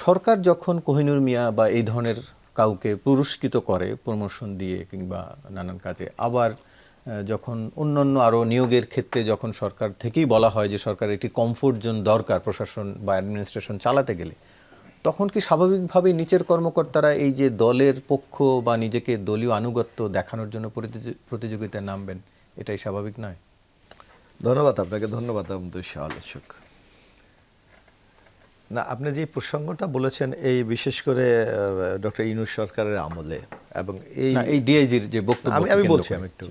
সরকার যখন কোহিনুর মিয়া বা এই ধরনের কাউকে পুরস্কৃত করে প্রমোশন দিয়ে কিংবা নানান কাজে, আবার যখন অন্যান্য আরও নিয়োগের ক্ষেত্রে যখন সরকার থেকেই বলা হয় যে সরকার একটি কমফোর্ট জোন দরকার প্রশাসন বা অ্যাডমিনিস্ট্রেশন চালাতে গেলে, তখন কি স্বাভাবিকভাবেই নিচের কর্মকর্তারা এই যে দলের পক্ষ বা নিজেকে দলীয় আনুগত্য দেখানোর জন্য প্রতিযোগিতায় নামবেন, এটাই স্বাভাবিক নয়? ধন্যবাদ আপনাকে, ধন্যবাদ আমাদের আলোচক। না, আপনি যে প্রসঙ্গটা বলেছেন এই বিশেষ করে ডক্টর ইউনূস সরকারের আমলে এবং এই ডিআইজির যে বক্তব্য আমি বলছি আমি একটু,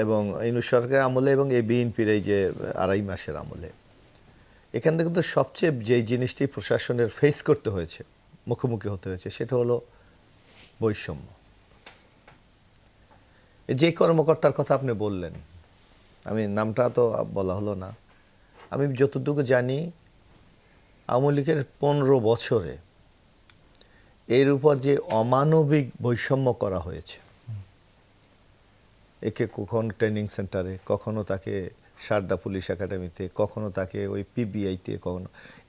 এবং ইউনূস সরকারের আমলে এবং এই বিএনপির এই যে 2.5 মাসের আমলে, এখান থেকে কিন্তু সবচেয়ে যে জিনিসটি প্রশাসনের ফেস করতে হয়েছে, মুখোমুখি হতে হয়েছে, সেটা হলো বৈষম্য। যে কর্মকর্তার কথা আপনি বললেন, আমি নামটা তো বলা হলো না, আমি যতটুকু জানি আওয়ামী লীগের 15 বছরে এর উপর যে অমানবিক বৈষম্য করা হয়েছে, একে কখনো ট্রেনিং সেন্টারে, কখনো তাকে সারদা পুলিশ একাডেমিতে, কখনো তাকে ওই পিবিআইতে, কখনো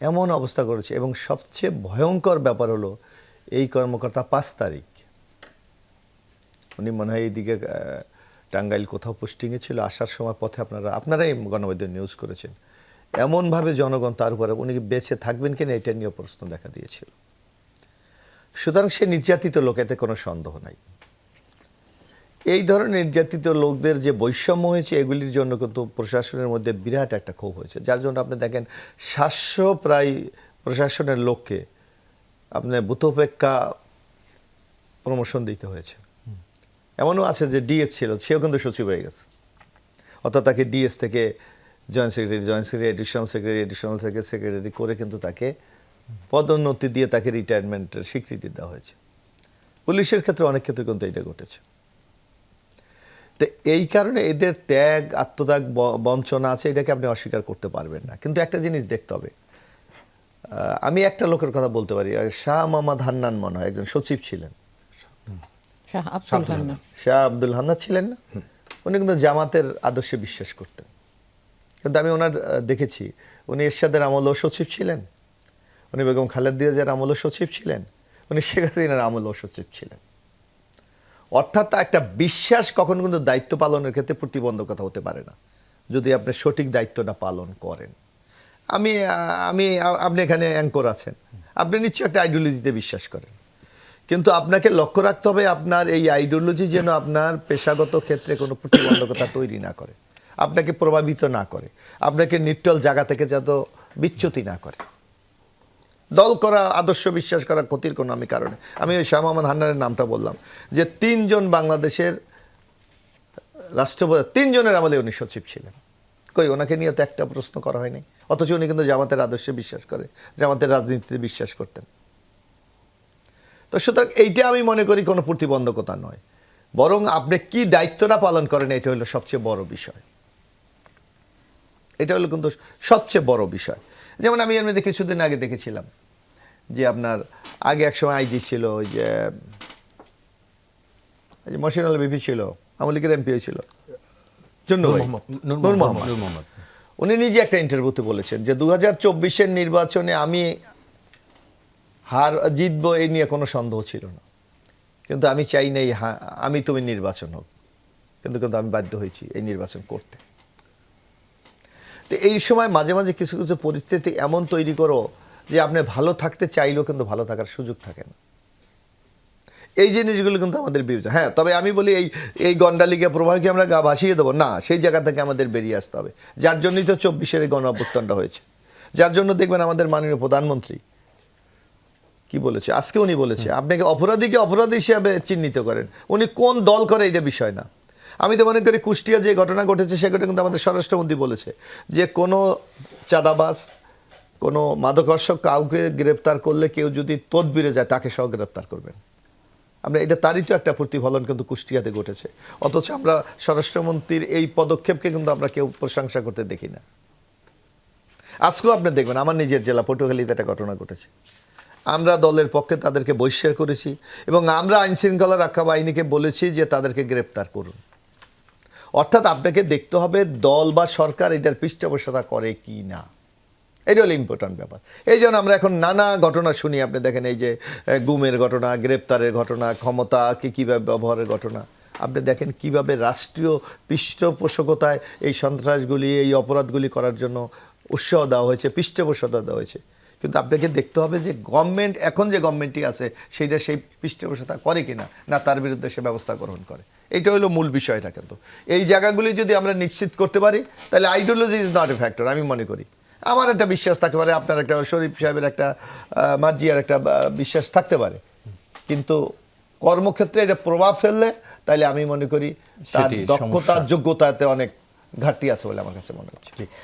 এমন অবস্থা করেছে। এবং সবচেয়ে ভয়ঙ্কর ব্যাপার হলো এই কর্মকর্তা 5 তারিখ উনি মনে হয় এইদিকে টাঙ্গাইল কোথাও পোস্টিংয়ে ছিল, আসার সময় পথে আপনারাই গণমাধ্যমে নিউজ করেছেন, এমনভাবে জনগণ তার উপরে উনি বেঁচে থাকবেন কিনা এটা নিয়ে প্রশ্ন দেখা দিয়েছিল। সুতরাং সে নির্যাতিত লোক, এতে কোনো সন্দেহ নাই। এই ধরনের নির্যাতিত লোকদের যে বৈষম্য হয়েছে, এগুলির জন্য কিন্তু প্রশাসনের মধ্যে বিরাট একটা ক্ষোভ হয়েছে, যার জন্য আপনি দেখেন 700 প্রায় প্রশাসনের লোককে আপনার বুথোপেক্ষা প্রমোশন দিতে হয়েছে। এমনও আছে যে ডিএস ছিল, সেও কিন্তু সচিব হয়ে গেছে, অর্থাৎ তাকে ডিএস থেকে জয়েন্ট সেক্রেটারি, এডিশনাল সেক্রেটারি করে কিন্তু তাকে পদোন্নতি দিয়ে তাকে রিটায়ারমেন্টের স্বীকৃতি দেওয়া হয়েছে। পুলিশের ক্ষেত্রে অনেক ক্ষেত্রে কিন্তু এটা ঘটেছে। তো এই কারণে এদের ত্যাগ, আত্মত্যাগ, বঞ্চনা আছে, এটাকে আপনি অস্বীকার করতে পারবেন না। কিন্তু একটা জিনিস দেখতে হবে, আমি একটা লোকের কথা বলতে পারি, শাহ মোহাম্মদ হান্নান মনে হয় একজন সচিব ছিলেন, শাহ আব্দুল হান্নান ছিলেন না? উনি কিন্তু জামাতের আদর্শে বিশ্বাস করতেন, কিন্তু আমি ওনার দেখেছি উনি এরশাদের আমলেও সচিব ছিলেন, উনি বেগম খালেদা জিয়ার আমলেও সচিব ছিলেন, উনি শেখ হাসিনার আমলেও সচিব ছিলেন। অর্থাৎ একটা বিশ্বাস কখনো কিন্তু দায়িত্ব পালনের ক্ষেত্রে প্রতিবন্ধকতা হতে পারে না, যদি আপনি সঠিক দায়িত্বটা পালন করেন। আপনি এখানে অ্যাঙ্কর আছেন, আপনি নিশ্চয়ই একটা আইডিওলজিতে বিশ্বাস করেন, কিন্তু আপনাকে লক্ষ্য রাখতে হবে আপনার এই আইডিওলজি যেন আপনার পেশাগত ক্ষেত্রে কোনো প্রতিবন্ধকতা তৈরি না করে, আপনাকে প্রভাবিত না করে, আপনাকে নিটল জায়গা থেকে যত বিচ্যুতি না করে। দল করা, আদর্শ বিশ্বাস করা ক্ষতির কোনো কারণে আমি ওই শাহ মোহাম্মদ হান্নানের নামটা বললাম, যে 3 জন বাংলাদেশের রাষ্ট্রপতি, 3 জনের আমলে উনি সচিব ছিলেন। কই ওনাকে নিয়ে তো একটা প্রশ্ন করা হয়নি, অথচ উনি কিন্তু জামাতের আদর্শে বিশ্বাস করে, জামাতের রাজনীতিতে বিশ্বাস করতেন। তো সুতরাং এইটা আমি মনে করি কোনো প্রতিবন্ধকতা নয়, বরং আপনি কি দায়িত্বটা পালন করেন, এটা হলো সবচেয়ে বড় বিষয়। এটা হলো কিন্তু সবচেয়ে বড় বিষয়। যেমন আমি এর মধ্যে কিছুদিন আগে দেখেছিলাম যে আপনার আগে একসময় আইজি ছিল, ওই যে মশিনুল বিপি ছিল, আওয়ামী লীগের এমপি হয়েছিল, নূর মোহাম্মদ। উনি নিজে একটা ইন্টারভিউতে বলেছেন যে 2024-এর নির্বাচনে আমি জিতবো, এই নিয়ে কোনো সন্দেহ ছিল না, কিন্তু আমি চাই নাই তুমি নির্বাচন হোক, কিন্তু আমি বাধ্য হয়েছি এই নির্বাচন করতে। তো এই সময় মাঝে মাঝে কিছু কিছু পরিস্থিতি এমন তৈরি করো যে আপনি ভালো থাকতে চাইলেও কিন্তু ভালো থাকার সুযোগ থাকে না। এই জিনিসগুলো কিন্তু আমাদের বিবেচনা। হ্যাঁ, তবে আমি বলি এই গন্ডালিকে প্রবাহকে আমরা গা ভাসিয়ে দেবো না, সেই জায়গা থেকে আমাদের বেরিয়ে আসতে হবে। যার জন্যই তো 24-এর গণ অভ্যুত্থানটা হয়েছে, যার জন্য দেখবেন আমাদের মাননীয় প্রধানমন্ত্রী কি বলেছে, আজকে উনি বলেছে আপনাকে অপরাধীকে অপরাধী হিসাবে চিহ্নিত করেন, উনি কোন দল করে এটা বিষয় না। আমি তো মনে করি কুষ্টিয়া যে ঘটনা ঘটেছে সেটা কিন্তু আমাদের স্বরাষ্ট্রমন্ত্রী বলেছে যে কোনো চাঁদাবাজ, কোনো মাদকাসক্ত কাউকে গ্রেপ্তার করলে কেউ যদি তদবিরে যায় তাকে সহ গ্রেপ্তার করবেন। আমরা এটা তারই তো একটা প্রতিফলন কিন্তু কুষ্টিয়াতে ঘটেছে, অথচ আমরা স্বরাষ্ট্রমন্ত্রীর এই পদক্ষেপকে কিন্তু আমরা কেউ প্রশংসা করতে দেখি না। আজকেও আপনি দেখবেন আমার নিজের জেলা পটুয়াখালীতে একটা ঘটনা ঘটেছে, আমরা দলের পক্ষে তাদেরকে বহিষ্কার করেছি এবং আমরা আইনশৃঙ্খলা রক্ষা বাহিনীকে বলেছি যে তাদেরকে গ্রেপ্তার করুন। অর্থাৎ আপনাকে দেখতে হবে দল বা সরকার এটার পৃষ্ঠপোষকতা করে কি না। এটা হলো ইম্পর্ট্যান্ট ব্যাপার। এই জন্য আমরা এখন নানা ঘটনা শুনি, আপনি দেখেন এই যে গুমের ঘটনা, গ্রেপ্তারের ঘটনা, ক্ষমতাকে কীভাবে ব্যবহারের ঘটনা, আপনি দেখেন কিভাবে রাষ্ট্রীয় পৃষ্ঠপোষকতায় এই সন্ত্রাসগুলি, এই অপরাধগুলি করার জন্য উৎসাহ দেওয়া হয়েছে, পৃষ্ঠপোষকতা দেওয়া হয়েছে। কিন্তু আপনাকে দেখতে হবে যে গভর্নমেন্ট, এখন যে গভর্নমেন্টটি আছে সেইটা সেই পৃষ্ঠপোষকতা করে কিনা, না তার বিরুদ্ধে সে ব্যবস্থা গ্রহণ করে। এটা হলো মূল বিষয়টা। কিন্তু এই জায়গাগুলি যদি আমরা নিশ্চিত করতে পারি, তাহলে ideology is not a factor. আমি মনে করি আমার একটা বিশ্বাস থাকতে পারে, আপনার একটা, শরীফ সাহেবের একটা, মার্জিয়ার একটা বিশ্বাস থাকতে পারে, কিন্তু কর্মক্ষেত্রে এটা প্রভাব ফেললে তাহলে আমি মনে করি তার সেটি দক্ষতা, সমস্যা। যোগ্যতাতে অনেক ঘাটতি আছে বলে আমার কাছে মনে হচ্ছে।